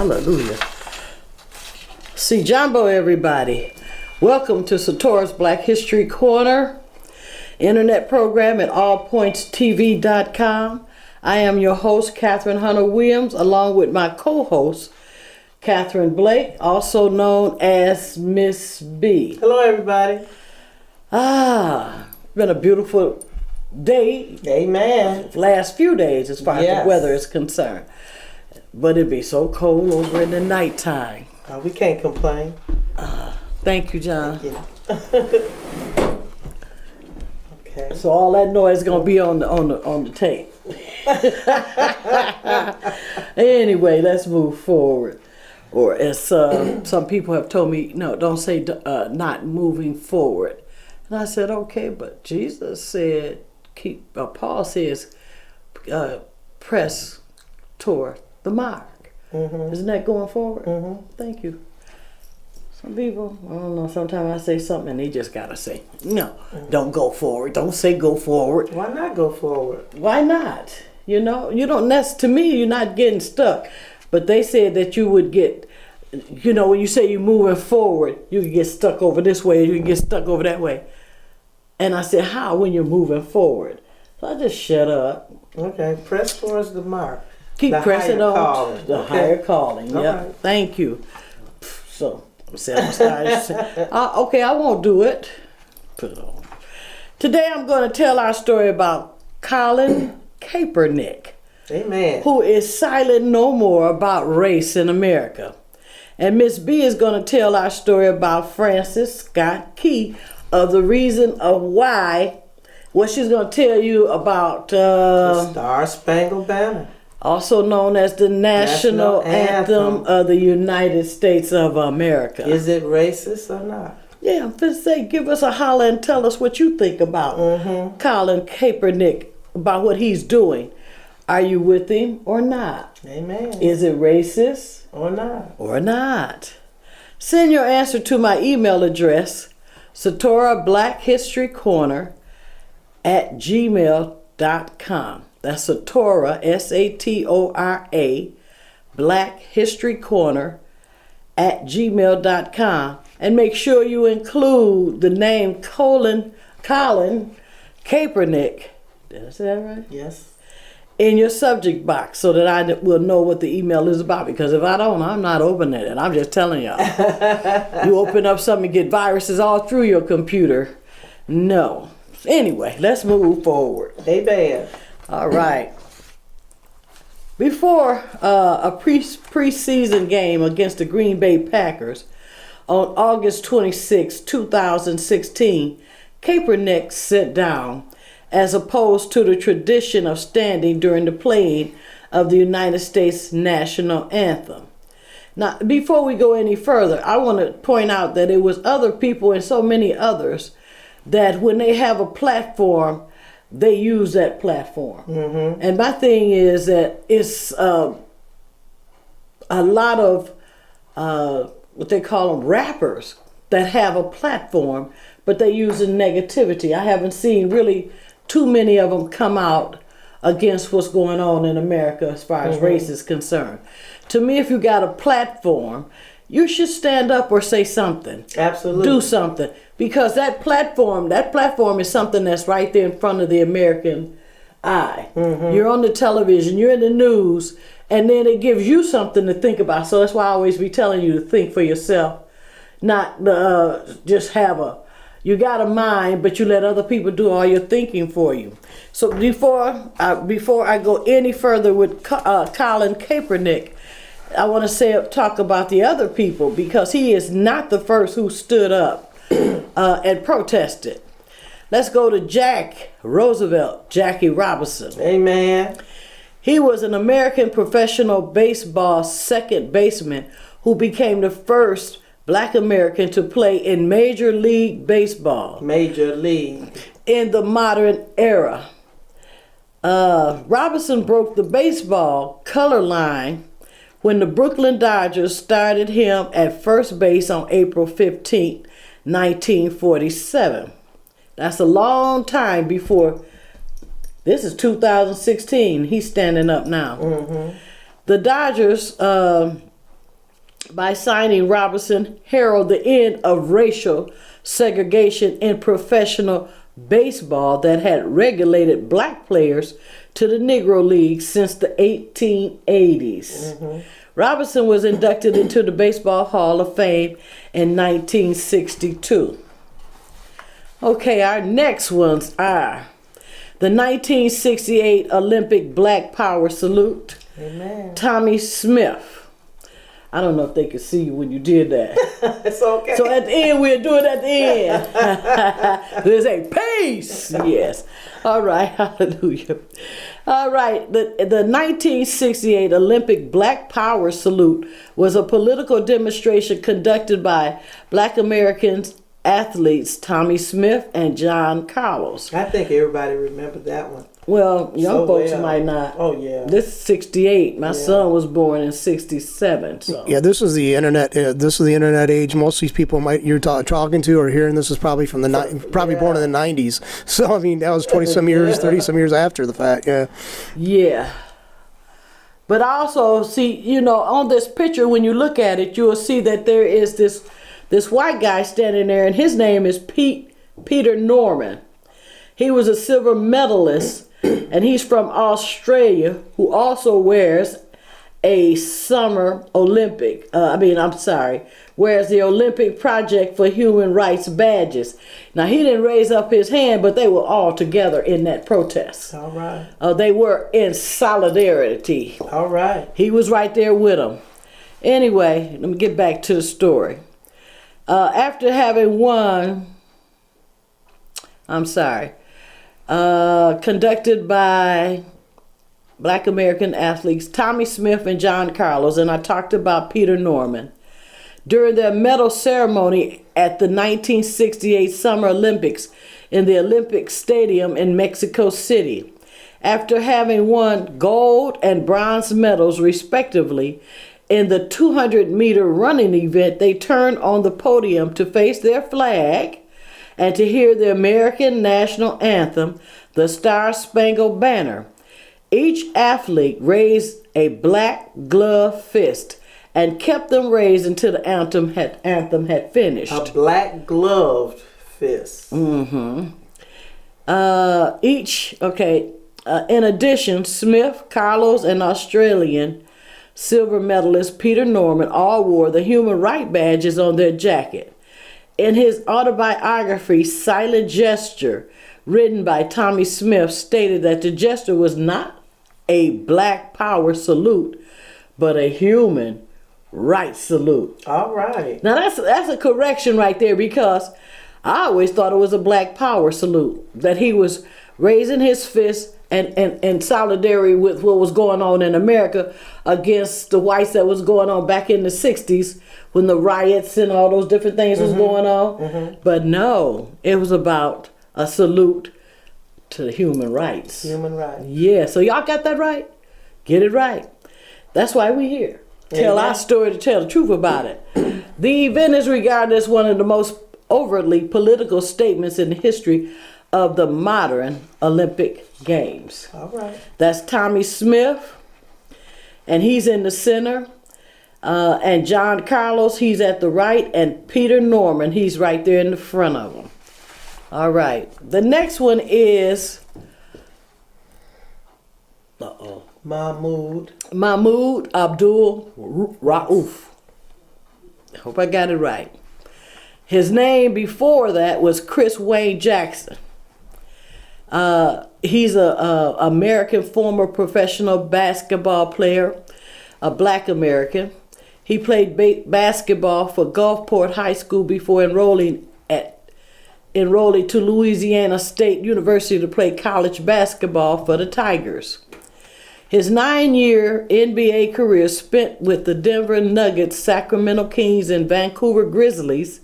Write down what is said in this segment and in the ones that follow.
Hallelujah. See Jumbo, everybody. Welcome to Satora's Black History Corner, internet program at allpointstv.com. I am your host, Catherine Hunter Williams, along with my co-host, Catherine Blake, also known as Miss B. Hello, everybody. Been a beautiful day. Amen. Last few days as far as the weather is concerned. But it'd be so cold over in the nighttime. We can't complain. Thank you, John. Thank you. Okay. So all that noise is gonna be on the tape. Anyway, let's move forward. Or as some people have told me, no, don't say not moving forward. And I said, okay, but Jesus said, Paul says, press toward the mark. Mm-hmm. Isn't that going forward? Mm-hmm. Thank you. Some people, I don't know, sometimes I say something and they just gotta say, no, don't go forward. Don't say go forward. Why not go forward? Why not? You know, you don't, to me, you're not getting stuck. But they said that you would get, you know, when you say you're moving forward, you can get stuck over this way, you can get stuck over that way. And I said, how when you're moving forward? So I just shut up. Okay, press towards the mark. Keep the pressing on calling. The higher calling. Yep. Right. Thank you. So I'm okay, I won't do it. Put it on. Today I'm going to tell our story about Colin Kaepernick. Amen. Who is silent no more about race in America. And Miss B is going to tell our story about Francis Scott Key of the reason of why, what she's going to tell you about the Star Spangled Banner. Also known as the National Anthem of the United States of America. Is it racist or not? Yeah, I'm going to say, give us a holler and tell us what you think about Colin Kaepernick, about what he's doing. Are you with him or not? Amen. Is it racist or not? Or not? Send your answer to my email address, Satora Black History Corner @gmail.com. That's Satora, SATORA, Black History Corner @gmail.com. And make sure you include the name Colin Kaepernick. Did I say that right? Yes. In your subject box so that I will know what the email is about. Because if I don't, I'm not opening it. I'm just telling y'all. You open up something and get viruses all through your computer. No. Anyway, let's move forward. Amen. All right. Before a preseason game against the Green Bay Packers on August 26, 2016, Kaepernick sat down, as opposed to the tradition of standing during the playing of the United States National Anthem. Now, before we go any further, I want to point out that it was other people and so many others that when they have a platform, they use that platform. Mm-hmm. And my thing is that it's a lot of what they call them rappers that have a platform, but they use the negativity. I haven't seen really too many of them come out against what's going on in America as far as race is concerned. To me, if you got a platform, you should stand up or say something. Absolutely. Do something. Because that platform is something that's right there in front of the American eye. Mm-hmm. You're on the television, you're in the news, and then it gives you something to think about. So that's why I always be telling you to think for yourself. Not just you got a mind, but you let other people do all your thinking for you. So before I go any further with Colin Kaepernick, I want to talk about the other people, because he is not the first who stood up and protested. Let's go to Jackie Robinson. Amen. He was an American professional baseball second baseman who became the first Black American to play in Major League Baseball. Major League. In the modern era. Robinson broke the baseball color line when the Brooklyn Dodgers started him at first base on April 15, 1947. That's a long time before. This is 2016. He's standing up now. Mm-hmm. The Dodgers by signing Robinson herald the end of racial segregation in professional baseball that had regulated black players to the Negro League since the 1880s. Robinson was inducted into the Baseball Hall of Fame in 1962. Okay, our next ones are the 1968 Olympic Black Power Salute. Amen. Tommy Smith. I don't know if they could see you when you did that. It's okay. So at the end, we'll do it at the end. There's a peace. Yes. All right. Hallelujah. All right. The 1968 Olympic Black Power Salute was a political demonstration conducted by Black American athletes Tommy Smith and John Carlos. I think everybody remembered that one. Well, young So folks well. might not. Oh, yeah. This is 68. My son was born in 67. So. Yeah, this was the internet. This was the internet age. Most of these people you're talking to or hearing this is probably from probably born in the 90s. So I mean, that was 20 some years, 30 some years after the fact. Yeah. Yeah. But I also see, on this picture, when you look at it, you'll see that there is this white guy standing there, and his name is Peter Norman. He was a silver medalist, and he's from Australia, who also wears a summer Olympic, wears the Olympic Project for Human Rights badges. Now, he didn't raise up his hand, but they were all together in that protest. All right. They were in solidarity. All right. He was right there with them. Anyway, let me get back to the story. After having won, conducted by Black American athletes Tommy Smith and John Carlos, and I talked about Peter Norman. During their medal ceremony at the 1968 Summer Olympics in the Olympic Stadium in Mexico City, after having won gold and bronze medals respectively in the 200-meter running event, they turned on the podium to face their flag and to hear the American national anthem, the Star Spangled Banner. Each athlete raised a black gloved fist and kept them raised until the anthem had finished. A black gloved fist. In addition, Smith, Carlos, and Australian silver medalist Peter Norman all wore the human rights badges on their jacket. In his autobiography, Silent Gesture, written by Tommy Smith, stated that the gesture was not a black power salute, but a human rights salute. All right. Now that's a correction right there, because I always thought it was a black power salute, that he was raising his fist and solidarity with what was going on in America against the whites that was going on back in the 60s when the riots and all those different things was going on. But no, it was about a salute to the human rights. Human rights. Yeah, so y'all got that right? Get it right. That's why we're here. Tell our story, to tell the truth about it. The event is regarded as one of the most overtly political statements in the history of the modern Olympic Games. All right. That's Tommy Smith, and he's in the center. And John Carlos, he's at the right, and Peter Norman, he's right there in the front of them. All right. The next one is Mahmoud Adul-Rauf. Hope I got it right. His name before that was Chris Wayne Jackson. He's a American former professional basketball player, a black American. He played basketball for Gulfport High School before enrolling to Louisiana State University to play college basketball for the Tigers. His 9-year NBA career spent with the Denver Nuggets, Sacramento Kings, and Vancouver Grizzlies.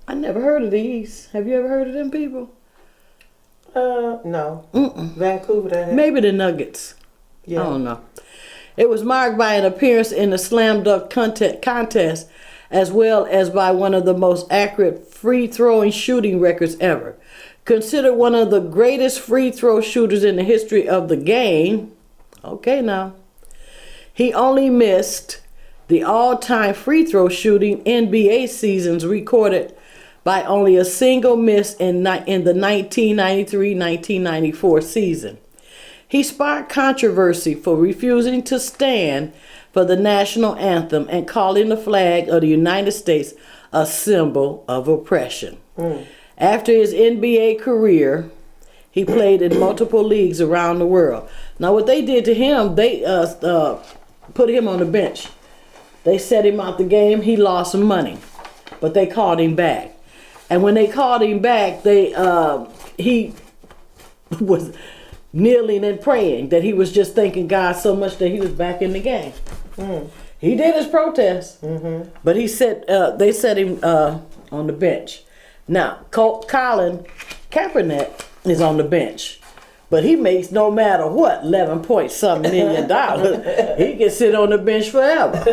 I never heard of these. Have you ever heard of them people? No. Vancouver. Maybe the Nuggets. Yeah. I don't know. It was marked by an appearance in the slam dunk contest, as well as by one of the most accurate free-throwing shooting records ever. Considered one of the greatest free-throw shooters in the history of the game. Okay, now. He only missed the all-time free throw shooting NBA seasons recorded by only a single miss in the 1993-1994 season. He sparked controversy for refusing to stand for the national anthem and calling the flag of the United States a symbol of oppression. After his NBA career, he played in multiple leagues around the world. Now, what they did to him, they put him on the bench. They set him out the game. He lost some money, but they called him back. And when they called him back, he was kneeling and praying that he was just thanking God so much that he was back in the game. He did his protest, but they set him on the bench. Now, Colin Kaepernick is on the bench, but he makes no matter what, 11 point something million dollars. He can sit on the bench forever.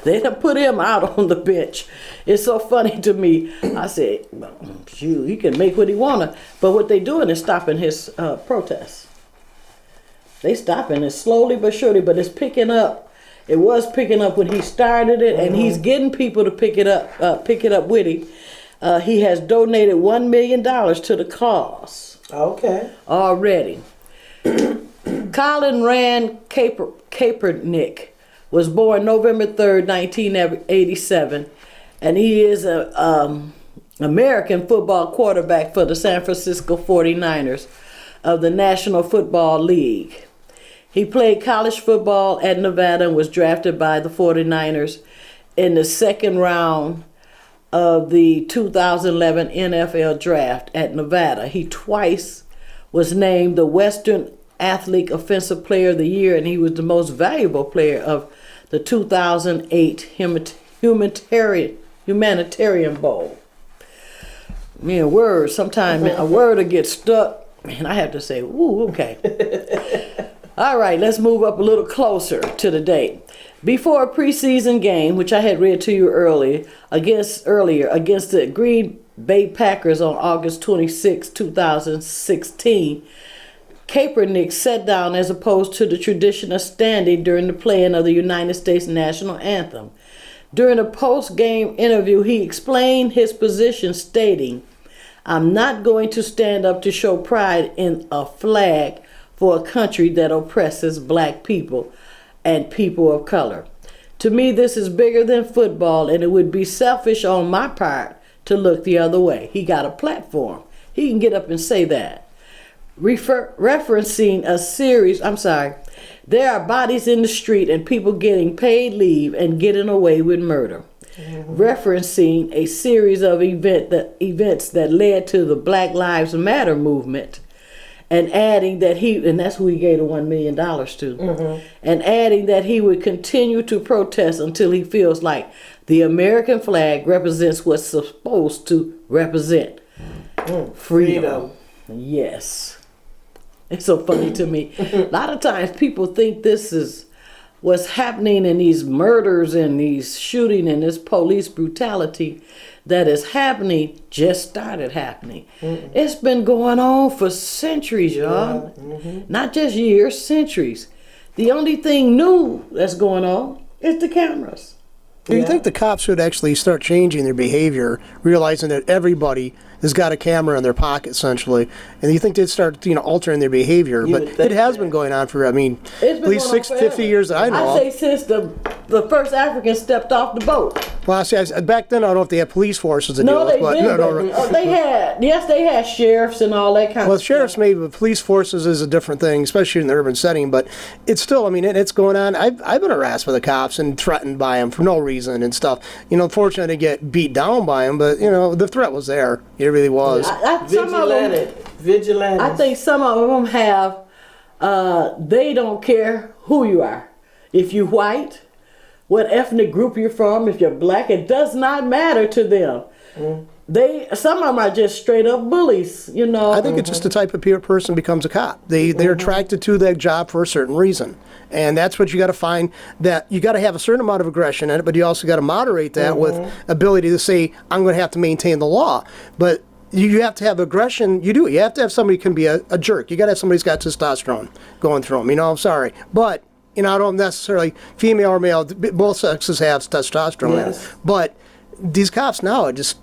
They done put him out on the bench. It's so funny to me. I said, well, shoot, he can make what he wanna, but what they doing is stopping his protests. They stopping it slowly but surely, but it's picking up. It was picking up when he started it, and he's getting people to pick it up with him. He has donated $1 million to the cause. Okay. Already. Colin Rand Kaepernick was born November 3rd, 1987, and he is an American football quarterback for the San Francisco 49ers of the National Football League. He played college football at Nevada and was drafted by the 49ers in the second round of the 2011 NFL Draft at Nevada. He twice was named the Western Athletic Offensive Player of the Year, and he was the most valuable player of the 2008 Humanitarian Bowl. Man, words, sometimes a word will get stuck, and I have to say, ooh, okay. All right, let's move up a little closer to the date. Before a preseason game, which I had read to you earlier, against the Green Bay Packers on August 26, 2016, Kaepernick sat down as opposed to the tradition of standing during the playing of the United States national anthem. During a post-game interview, he explained his position, stating, "I'm not going to stand up to show pride in a flag for a country that oppresses black people and people of color. To me, this is bigger than football, and it would be selfish on my part to look the other way." He got a platform. He can get up and say that. Referencing a series, there are bodies in the street and people getting paid leave and getting away with murder. Referencing a series of events that led to the Black Lives Matter movement, and adding that and that's who he gave the $1 million to, and adding that he would continue to protest until he feels like the American flag represents what's supposed to represent. Freedom. Yes. It's so funny to me. A lot of times people think this is what's happening in these murders and these shooting and this police brutality that is happening just started happening. It's been going on for centuries, y'all. Not just years, centuries. The only thing new that's going on is the cameras. Do you think the cops should actually start changing their behavior, realizing that everybody has got a camera in their pocket, essentially, and you think they'd start, altering their behavior? But it has been going on for, at least 50 years that I know. I say since the first African stepped off the boat. Well, back then, I don't know if they had police forces to deal with. They had sheriffs and all that kind of stuff. Well, sheriffs maybe, but police forces is a different thing, especially in the urban setting. But it's still, it's going on. I've been harassed by the cops and threatened by them for no reason and stuff. Fortunately, I didn't get beat down by them, but, the threat was there. It really was. Vigilante. I think some of them have, they don't care who you are. If you're white, what ethnic group you're from, if you're black, it does not matter to them. Some of them are just straight up bullies, I think it's just the type of person becomes a cop. They're attracted to that job for a certain reason. And that's what you got to find, that you got to have a certain amount of aggression in it, but you also got to moderate that with ability to say, I'm going to have to maintain the law. But you have to have aggression. You do. You have to have somebody who can be a jerk. You got to have somebody who's got testosterone going through them. I'm sorry. But You know, I don't necessarily, female or male, both sexes have testosterone in it. But these cops now are just,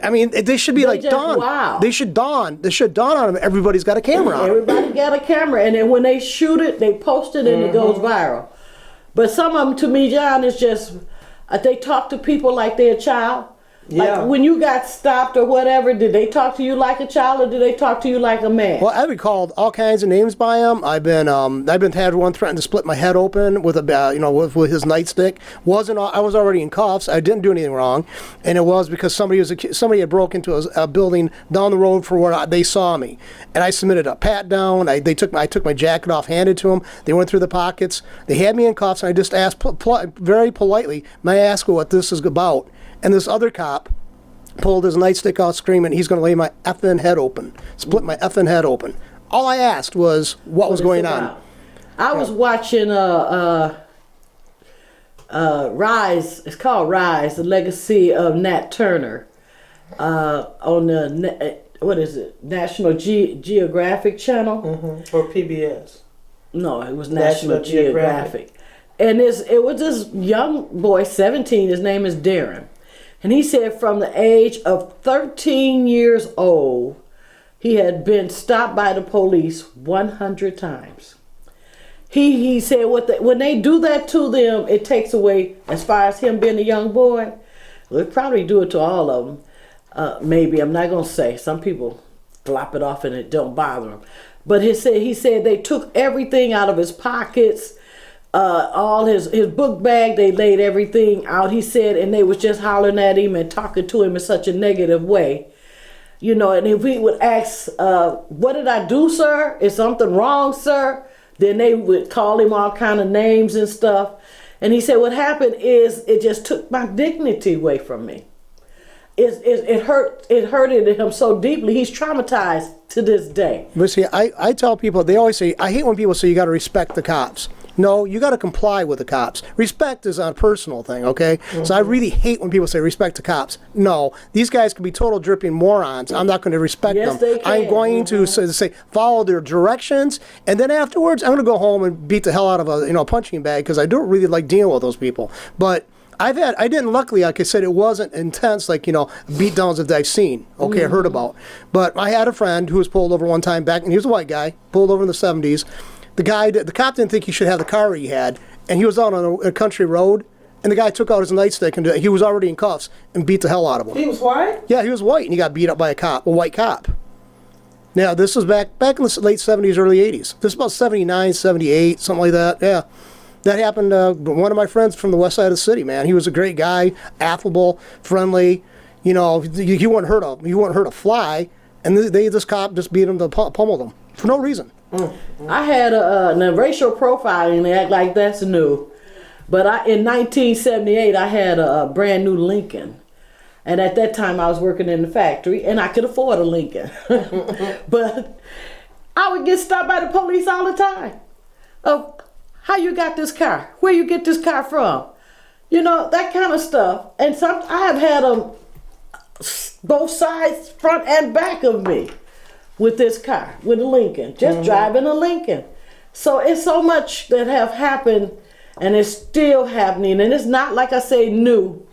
I mean, they should be like dawn. Wow. They should dawn on them. Everybody's got a camera on. Everybody got a camera, and then when they shoot it, they post it and it goes viral. But some of them, to me, John, is just, they talk to people like they're a child. Yeah. Like when you got stopped or whatever, did they talk to you like a child or did they talk to you like a man? Well, I've been called all kinds of names by him. I've been had one threatened to split my head open with with his nightstick. I was already in cuffs. I didn't do anything wrong, and it was because somebody had broke into a building down the road for where they saw me, and I submitted a pat down. I took my jacket off, handed to them. They went through the pockets. They had me in cuffs, and I just asked very politely, "May I ask what this is about?" And this other cop pulled his nightstick out screaming, he's going to lay my effing head open, split my effing head open. All I asked was what was going on. I was watching Rise, it's called Rise, the legacy of Nat Turner on the, what is it, National Geographic Channel? Or PBS. No, it was National Geographic. And it was this young boy, 17, his name is Darren. And he said from the age of 13 years old, he had been stopped by the police 100 times. He said when they do that to them, it takes away, as far as him being a young boy, they'll probably do it to all of them. Maybe, I'm not going to say. Some people flop it off and it don't bother them. But he said they took everything out of his pockets, all his book bag, they laid everything out, he said, and they was just hollering at him and talking to him in such a negative way. You know, and if we would ask, what did I do, sir? Is something wrong, sir? Then they would call him all kind of names and stuff. And he said, what happened is it just took my dignity away from me. It hurted him so deeply. He's traumatized to this day. But see, I tell people, they always say, I hate when people say you got to respect the cops. No, you got to comply with the cops. Respect is a personal thing, okay? So I really hate when people say respect the cops. No, these guys can be total dripping morons. I'm not going to respect them. They can. I'm going to say follow their directions, and then afterwards I'm going to go home and beat the hell out of a punching bag because I don't really like dealing with those people. But luckily, like I said, it wasn't intense like, beat downs that I've seen, I heard about. But I had a friend who was pulled over one time back, and he was a white guy, pulled over in the 70s. The cop didn't think he should have the car he had, and he was out on a country road, and the guy took out his nightstick, and he was already in cuffs, and beat the hell out of him. He was white? Yeah, he was white, and he got beat up by a white cop. Now, this was back in the late 70s, early 80s. This is about 79, 78, something like that, yeah. That happened to one of my friends from the west side of the city, man. He was a great guy, affable, friendly. He wouldn't hurt a fly, and this cop just beat him to pummel him for no reason. I had a racial profiling, they act like that's new. But in 1978, I had a brand new Lincoln. And at that time, I was working in the factory, and I could afford a Lincoln. But I would get stopped by the police all the time. How you got this car? Where you get this car from? That kind of stuff. And I have had them both sides, front and back of me, with this car, with a Lincoln, just driving a Lincoln. So it's so much that have happened, and it's still happening, and it's not, like I say, new.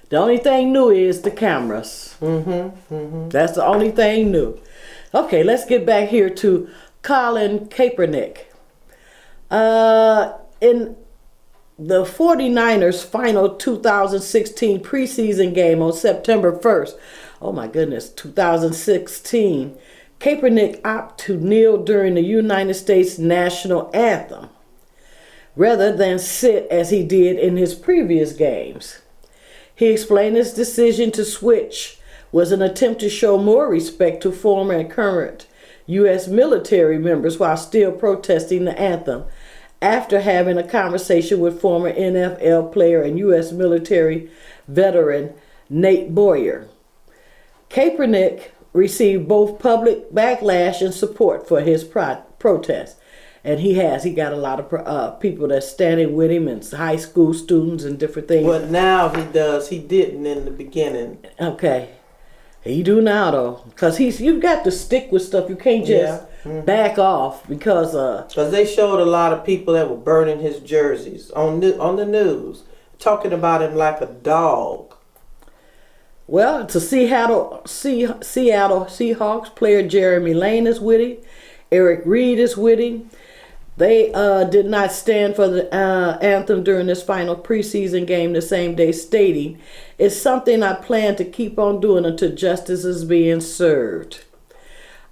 The only thing new is the cameras. That's the only thing new. Okay, let's get back here to Colin Kaepernick. In the 49ers' final 2016 preseason game on September 1st, oh my goodness, 2016, Kaepernick opted to kneel during the United States national anthem rather than sit as he did in his previous games. He explained his decision to switch was an attempt to show more respect to former and current U.S. military members while still protesting the anthem after having a conversation with former NFL player and U.S. military veteran Nate Boyer. Kaepernick received both public backlash and support for his protest. And he got a lot of people that's standing with him, and high school students and different things. But now he does. He didn't in the beginning. Okay. He do now though, cause you got to stick with stuff. You can't just back off because they showed a lot of people that were burning his jerseys on the news, talking about him like a dog. Well, to Seattle Seahawks player Jeremy Lane is with him. Eric Reed is with him. They did not stand for the anthem during this final preseason game the same day, stating, "It's something I plan to keep on doing until justice is being served."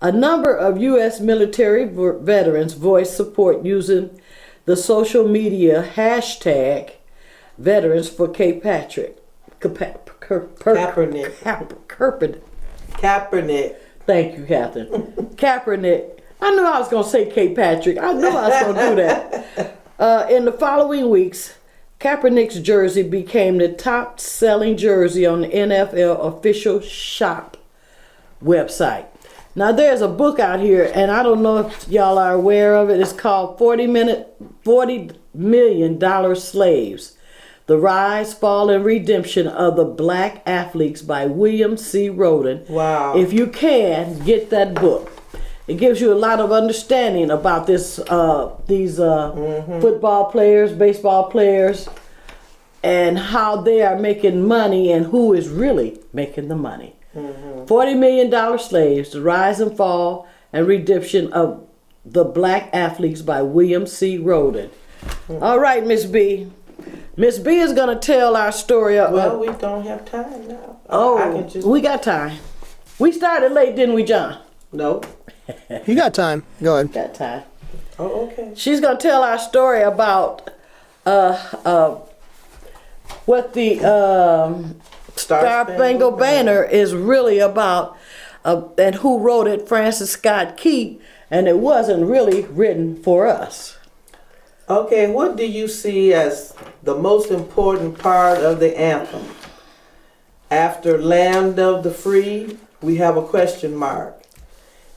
A number of U.S. military veterans voiced support using the social media hashtag Veterans for Kaepernick. Kaepernick. Thank you, Catherine. Kaepernick. I knew I was going to say Kate Patrick. I knew I was going to do that. In the following weeks, Kaepernick's jersey became the top-selling jersey on the NFL official shop website. Now, there's a book out here, and I don't know if y'all are aware of it. It's called $40 Million Slaves: The Rise, Fall, and Redemption of the Black Athletes by William C. Roden. Wow. If you can, get that book. It gives you a lot of understanding about these football players, baseball players, and how they are making money and who is really making the money. $40 Million Slaves: The Rise and Fall and Redemption of the Black Athletes by William C. Roden. All right, Miss B. Miss B is going to tell our story. Well, we don't have time now. We got time. We started late, didn't we, John? No. You got time. Go ahead. Got time. Oh, okay. She's going to tell our story about what the Star Spangled Banner is really about, and who wrote it, Francis Scott Key, and it wasn't really written for us. Okay, what do you see as the most important part of the anthem? After Land of the Free, we have a question mark.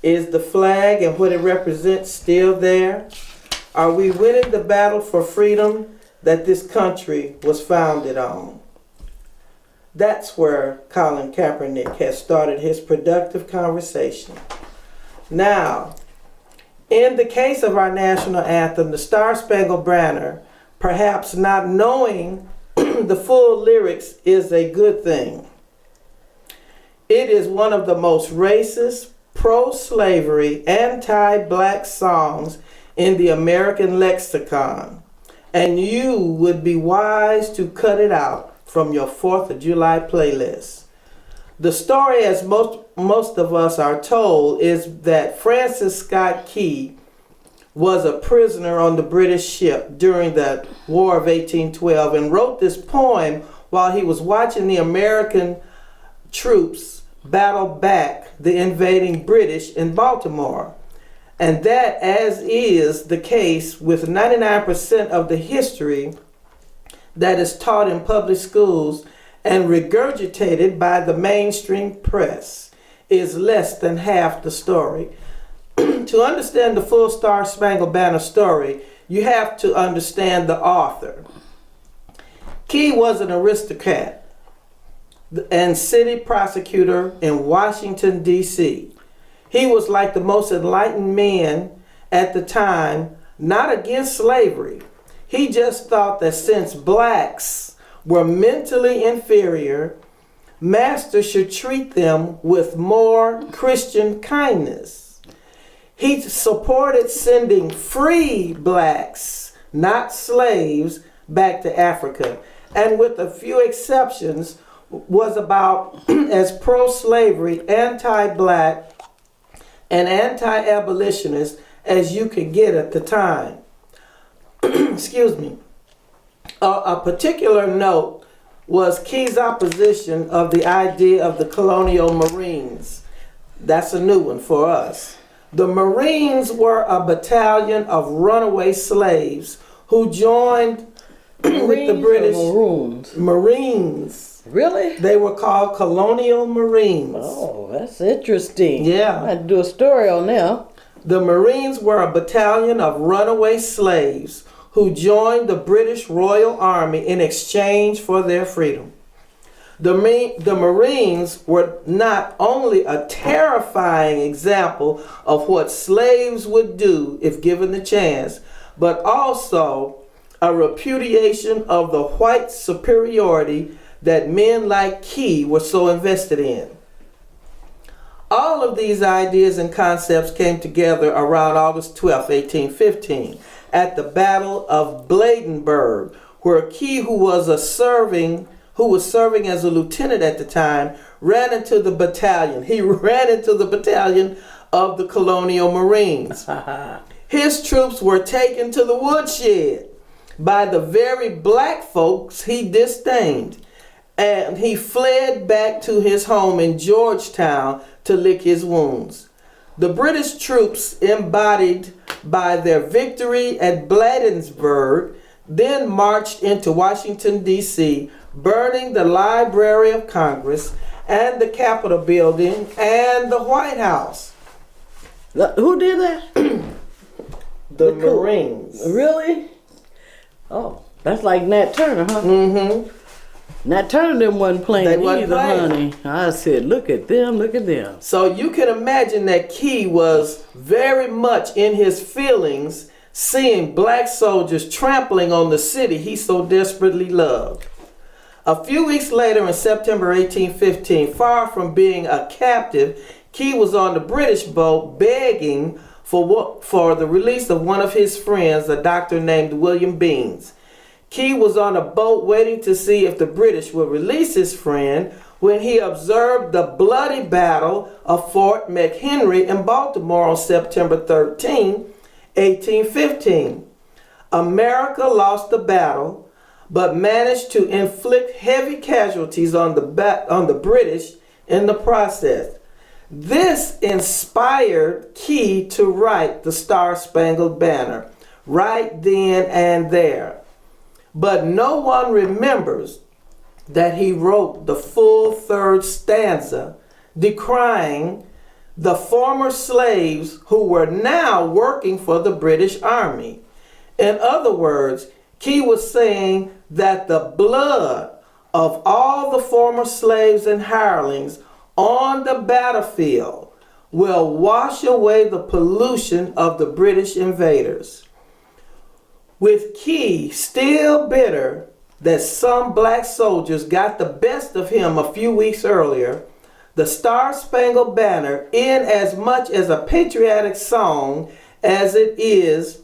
Is the flag and what it represents still there? Are we winning the battle for freedom that this country was founded on? That's where Colin Kaepernick has started his productive conversation. Now, in the case of our national anthem, the Star Spangled Banner, perhaps not knowing the full lyrics is a good thing. It is one of the most racist, pro-slavery, anti-black songs in the American lexicon, and you would be wise to cut it out from your 4th of July playlist. The story, as most of us are told, is that Francis Scott Key was a prisoner on the British ship during the War of 1812 and wrote this poem while he was watching the American troops battle back the invading British in Baltimore. And that, as is the case with 99% of the history that is taught in public schools and regurgitated by the mainstream press, is less than half the story. To understand the full Star Spangled Banner story, you have to understand the author. Key was an aristocrat and city prosecutor in Washington, D.C. He was like the most enlightened men at the time, not against slavery. He just thought that since blacks were mentally inferior, masters should treat them with more Christian kindness. He supported sending free blacks, not slaves, back to Africa, and with a few exceptions, was about as pro-slavery, anti-black, and anti-abolitionist as you could get at the time. Excuse me. A particular note was Key's opposition of the idea of the colonial Marines. That's a new one for us. The Marines were a battalion of runaway slaves who joined with the British. Marines. Really? They were called colonial Marines. Oh, that's interesting. Yeah. I had to do a story on them. The Marines were a battalion of runaway slaves who joined the British Royal Army in exchange for their freedom. The Marines were not only a terrifying example of what slaves would do if given the chance, but also a repudiation of the white superiority that men like Key were so invested in. All of these ideas and concepts came together around August 12, 1815, at the Battle of Bladensburg, where Key, who was serving as a lieutenant at the time, ran into the battalion. He ran into the battalion of the Colonial Marines. His troops were taken to the woodshed by the very black folks he disdained, and he fled back to his home in Georgetown to lick his wounds. The British troops, embodied by their victory at Bladensburg, then marched into Washington, D.C., burning the Library of Congress and the Capitol building and the White House. Who did that? The Marines. Really? Oh, that's like Nat Turner, huh? Mm-hmm. Nat Turner them wasn't playing They wasn't either, playing. honey. I said, look at them, look at them. So you can imagine that Key was very much in his feelings seeing black soldiers trampling on the city he so desperately loved. A few weeks later, in September 1815, far from being a captive, Key was on the British boat begging for the release of one of his friends, a doctor named William Beans. Key was on a boat waiting to see if the British would release his friend when he observed the bloody battle of Fort McHenry in Baltimore on September 13, 1815. America lost the battle, but managed to inflict heavy casualties on the British in the process. This inspired Key to write the Star Spangled Banner right then and there. But no one remembers that he wrote the full third stanza decrying the former slaves who were now working for the British Army. In other words, Key was saying that the blood of all the former slaves and hirelings on the battlefield will wash away the pollution of the British invaders. With Key still bitter that some black soldiers got the best of him a few weeks earlier, the Star Spangled Banner, in as much as a patriotic song as it is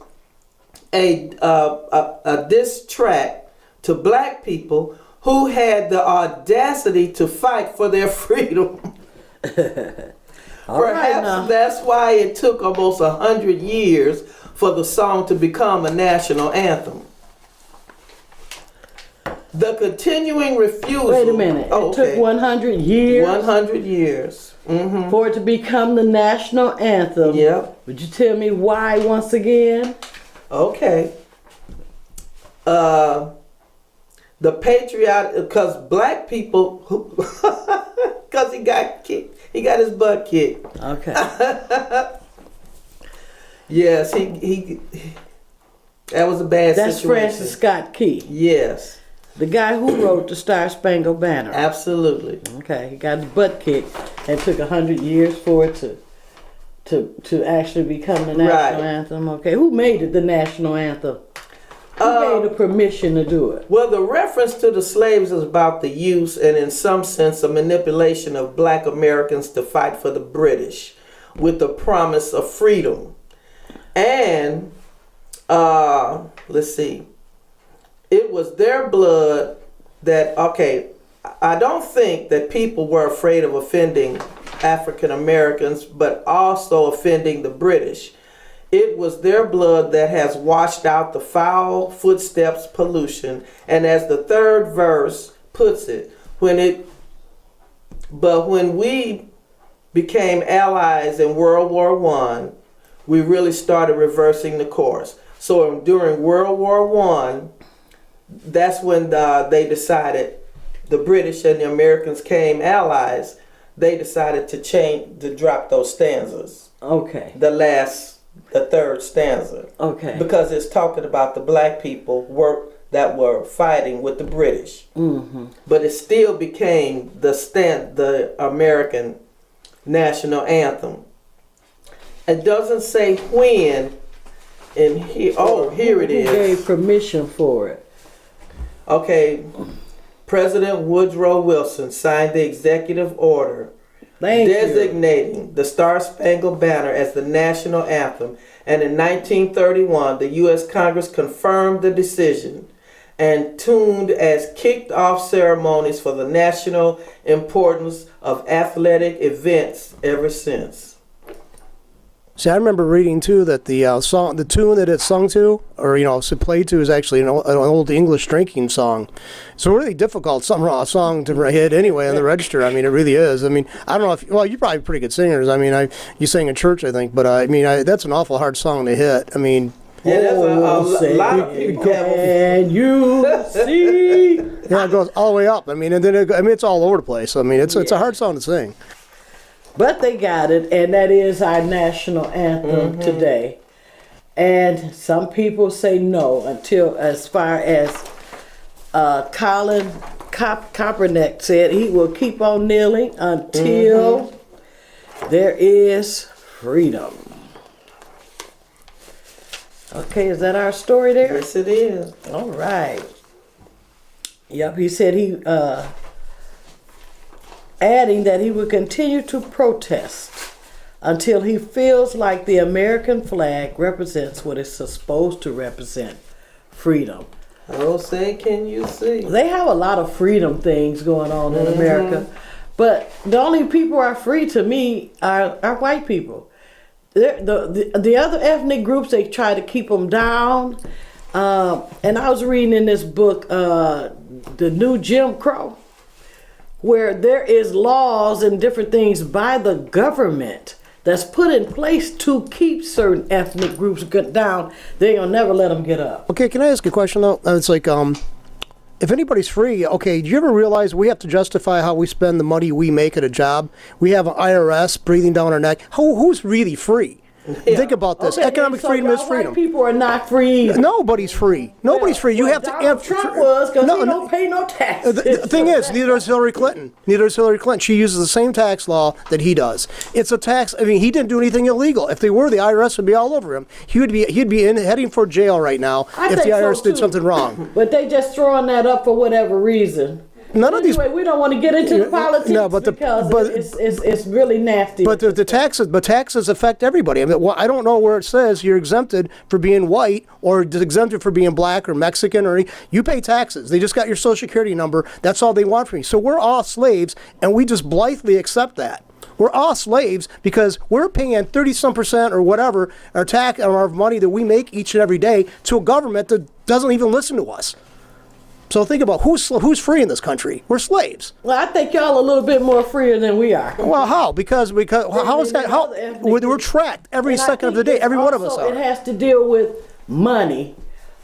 a diss track to black people who had the audacity to fight for their freedom. Perhaps that's why it took almost 100 years for the song to become a national anthem. The continuing refusal... Wait a minute. It took 100 years? 100 years. Mm-hmm. For it to become the national anthem. Yep. Would you tell me why once again? Okay. The patriotic... Because black people... Because he got kicked. He got his butt kicked. Okay. Yes, he that was a bad That's situation. Francis Scott Key. Yes. The guy who wrote the Star Spangled Banner. Absolutely. Okay, he got his butt kicked and took 100 years for it to actually become the national anthem. Okay, who made it the national anthem? Who gave the permission to do it? Well, the reference to the slaves is about the use and in some sense a manipulation of black Americans to fight for the British with the promise of freedom. And, let's see, it was their blood that, okay, I don't think that people were afraid of offending African Americans, but also offending the British. It was their blood that has washed out the foul footsteps pollution. And as the third verse puts it, when we became allies in World War I, we really started reversing the course. So during World War I, that's when they decided, the British and the Americans came allies, they decided to drop those stanzas. Okay. The third stanza. Okay. Because it's talking about the black people that were fighting with the British. But it still became the American national anthem. It doesn't say when. And here it is. Who gave permission for it? Okay, President Woodrow Wilson signed the executive order designating the Star Spangled Banner as the national anthem, and in 1931 the U.S. Congress confirmed the decision and tuned as kicked off ceremonies for the national importance of athletic events ever since. See, I remember reading too that the tune that it's sung to, or played to, is actually an old English drinking song. It's a really difficult song to hit anyway on the register. I mean, it really is. I mean, I don't know if you're probably pretty good singers. I mean, you sing in church, I think, but that's an awful hard song to hit. I mean. Yeah, that's a lot of people Can you see? Yeah, it goes all the way up. I mean, and then it's all over the place. I mean, it's a hard song to sing. But they got it, and that is our national anthem today. And some people say no until, as far as Colin Kaepernick said, he will keep on kneeling until there is freedom. Okay, is that our story there? Yes, it is. All right. Yep, he said adding that he would continue to protest until he feels like the American flag represents what it's supposed to represent, freedom. Oh, say, can you see? They have a lot of freedom things going on in America, but the only people who are free to me are white people. The other ethnic groups, they try to keep them down. And I was reading in this book, The New Jim Crow, where there is laws and different things by the government that's put in place to keep certain ethnic groups down. They're going to never let them get up. Okay, can I ask a question, though? It's like, if anybody's free, okay, do you ever realize we have to justify how we spend the money we make at a job? We have an IRS breathing down our neck. Who's really free? Yeah. Think about this. Okay, economic freedom is freedom. White people are not free. Nobody's free. Nobody's free. You have Donald to. Trump was because he don't pay no taxes. The thing is, neither does Hillary Clinton. Neither does Hillary Clinton. She uses the same tax law that he does. It's a tax. I mean, he didn't do anything illegal. If they were, the IRS would be all over him. He'd be heading for jail right now if the IRS did something wrong. But they just throwing that up for whatever reason. Anyway, we don't want to get into the politics because it's really nasty. But the taxes affect everybody. I mean, I don't know where it says you're exempted for being white or exempted for being black or Mexican or you pay taxes. They just got your Social Security number. That's all they want from you. So we're all slaves, and we just blithely accept that. We're all slaves because we're paying 30-some% or whatever our tax on our money that we make each and every day to a government that doesn't even listen to us. So think about who's free in this country. We're slaves. Well, I think y'all a little bit more freer than we are. Well, how? Because how is that? How we're tracked every second of the day. Every one of us are. It has to deal with money,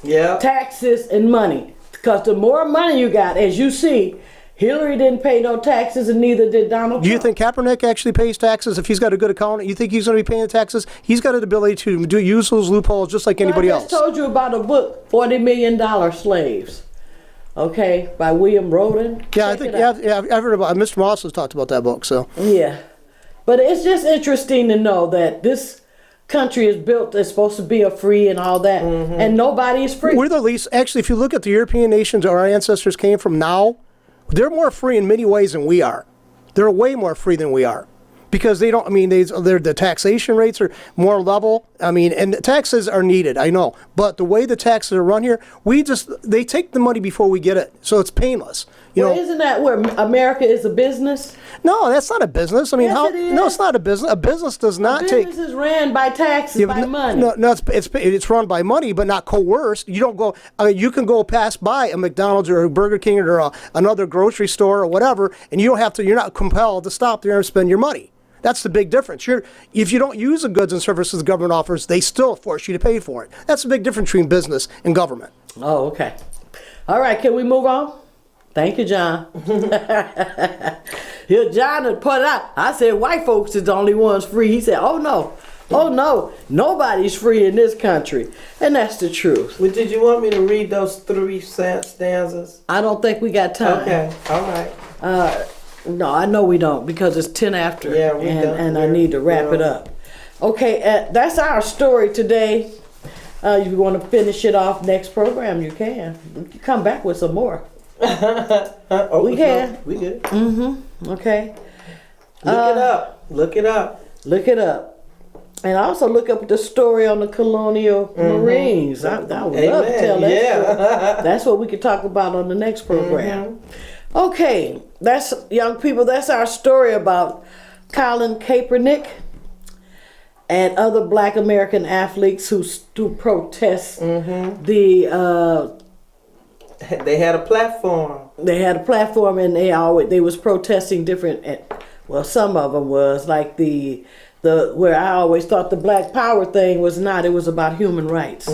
taxes, and money. Because the more money you got, as you see, Hillary didn't pay no taxes, and neither did Donald Trump. Do you think Kaepernick actually pays taxes if he's got a good accountant? You think he's going to be paying the taxes? He's got an ability to use those loopholes just like anybody else. I just told you about a book, $40 Million Slaves. Okay, by William Roden. Yeah, I've heard about. Mr. Moss has talked about that book. So yeah, but it's just interesting to know that this country is built. It's supposed to be a free and all that, and nobody is free. We're the least. Actually, if you look at the European nations our ancestors came from now, they're more free in many ways than we are. They're way more free than we are. Because they don't, I mean, the taxation rates are more level. I mean, and taxes are needed, I know. But the way the taxes are run here, they take the money before we get it. So it's painless. Isn't that where America is a business? No, that's not a business. I mean, yes, it is. No, it's not a business. A business does not take. Business is ran by taxes, by money. No, it's run by money, but not coerced. You don't go. You can go pass by a McDonald's or a Burger King or another grocery store or whatever, and you don't have to. You're not compelled to stop there and spend your money. That's the big difference. If you don't use the goods and services the government offers, they still force you to pay for it. That's the big difference between business and government. Oh, okay. All right, can we move on? Thank you, John. Here, John had put it out. I said white folks is the only ones free. He said, oh no, Oh no, nobody's free in this country, and that's the truth. Well, did you want me to read those 3 stanzas? I don't think we got time. Okay, all right. No, I know we don't because it's 10 after, Yeah, we don't. and I need to wrap it up. Okay, that's our story today. If you want to finish it off next program, you can. You can come back with some more. We can. We good. Okay. Look it up. Look it up. Look it up. And also look up the story on the Colonial Marines. I would love to tell that story. That's what we could talk about on the next program. Okay, that's young people. That's our story about Colin Kaepernick and other Black American athletes who protest the. They had a platform. They had a platform, and they was protesting different. Well, some of them was like the where I always thought the Black Power thing was not. It was about human rights,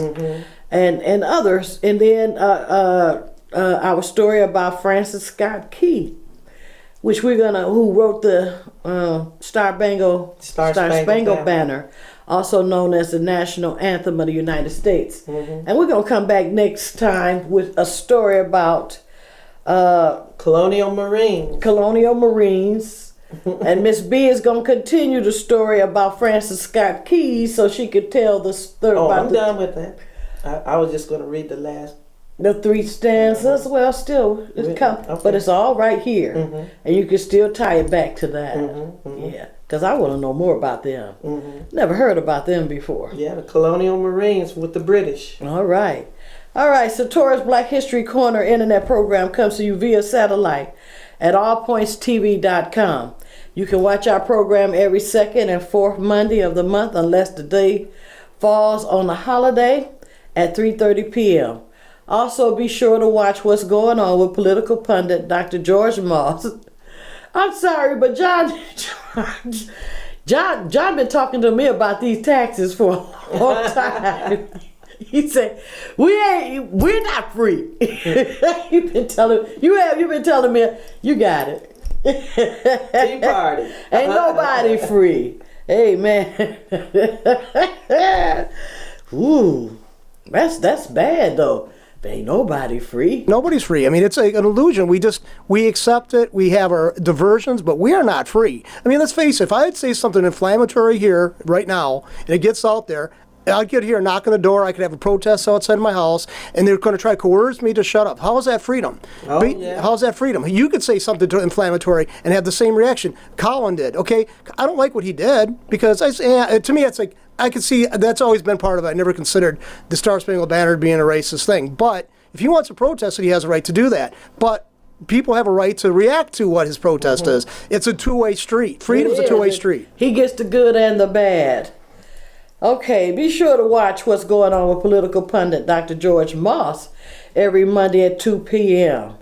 and others. And then our story about Francis Scott Key, which who wrote the Star Spangled Banner, also known as the national anthem of the United States. And we're gonna come back next time with a story about Colonial Marines. And Miss B is gonna continue the story about Francis Scott Key, so she could tell the story. I'm done with that. I was just gonna read the 3 stanzas. Well, still, but it's all right here, and you can still tie it back to that. Yeah, because I want to know more about them. Never heard about them before. Yeah, the Colonial Marines with the British. All right. Satora's Black History Corner internet program comes to you via satellite at allpointstv.com. You can watch our program every second and fourth Monday of the month, unless the day falls on a holiday, at 3:30 p.m. Also, be sure to watch What's Going On with political pundit Dr. George Moss. I'm sorry, but John been talking to me about these taxes for a long time. He said, we're not free. You've been telling me, you got it. Tea party. Ain't nobody free. Amen. Ooh, that's bad though. Ain't nobody free. Nobody's free. I mean, it's an illusion. We accept it. We have our diversions, but we are not free. I mean, let's face it. If I'd say something inflammatory here right now, and it gets out there, I'll get here, knock on the door, I could have a protest outside my house, and they're going to try to coerce me to shut up. How is that freedom? How's that freedom? You could say something inflammatory and have the same reaction. Colin did. Okay, I don't like what he did, because to me it's like, I can see that's always been part of it. I never considered the Star Spangled Banner being a racist thing. But if he wants to protest it, he has a right to do that. But people have a right to react to what his protest is. It's a two-way street. Freedom's a two-way street. He gets the good and the bad. Okay, be sure to watch What's Going On with political pundit Dr. George Moss every Monday at 2 p.m.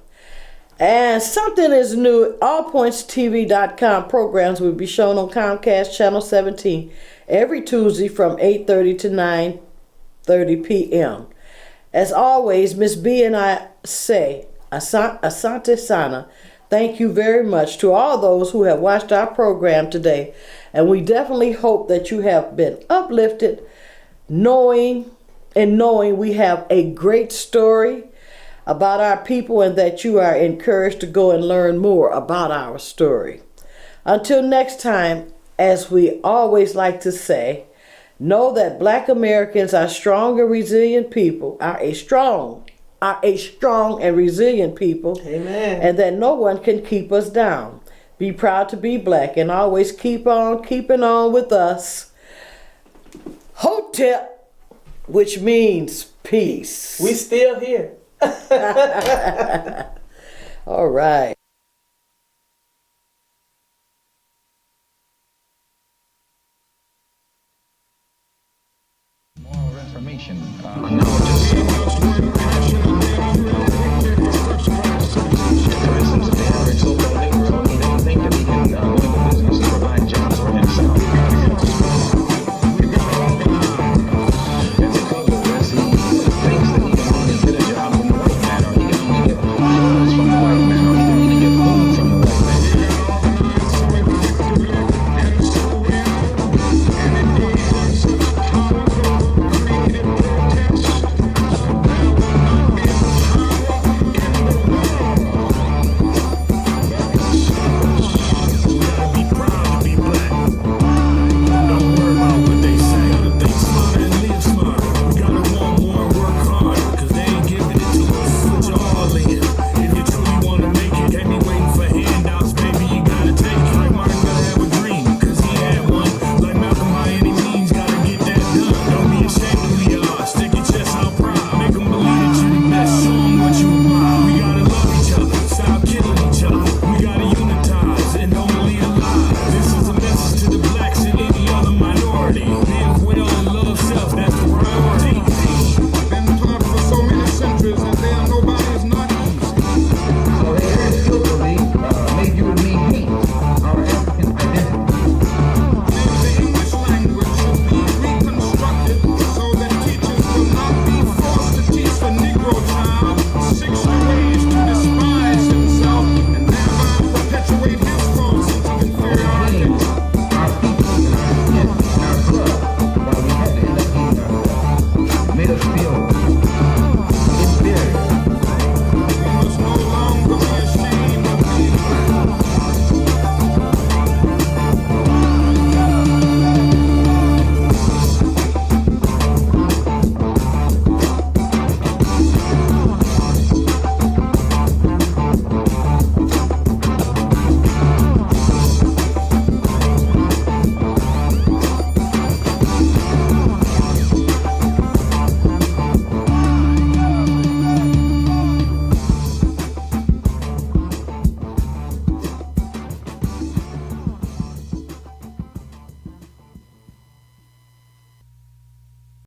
And something is new. AllPointsTV.com programs will be shown on Comcast Channel 17 every Tuesday from 8:30 to 9:30 p.m. As always, Miss B and I say, Asante Sana, thank you very much to all those who have watched our program today. And we definitely hope that you have been uplifted, knowing we have a great story about our people, and that you are encouraged to go and learn more about our story. Until next time, as we always like to say, know that Black Americans are strong and resilient people, are a strong and resilient people. Amen. And that no one can keep us down. Be proud to be Black, and always keep on keeping on with us. Hotep, which means peace. We still here. All right. More information.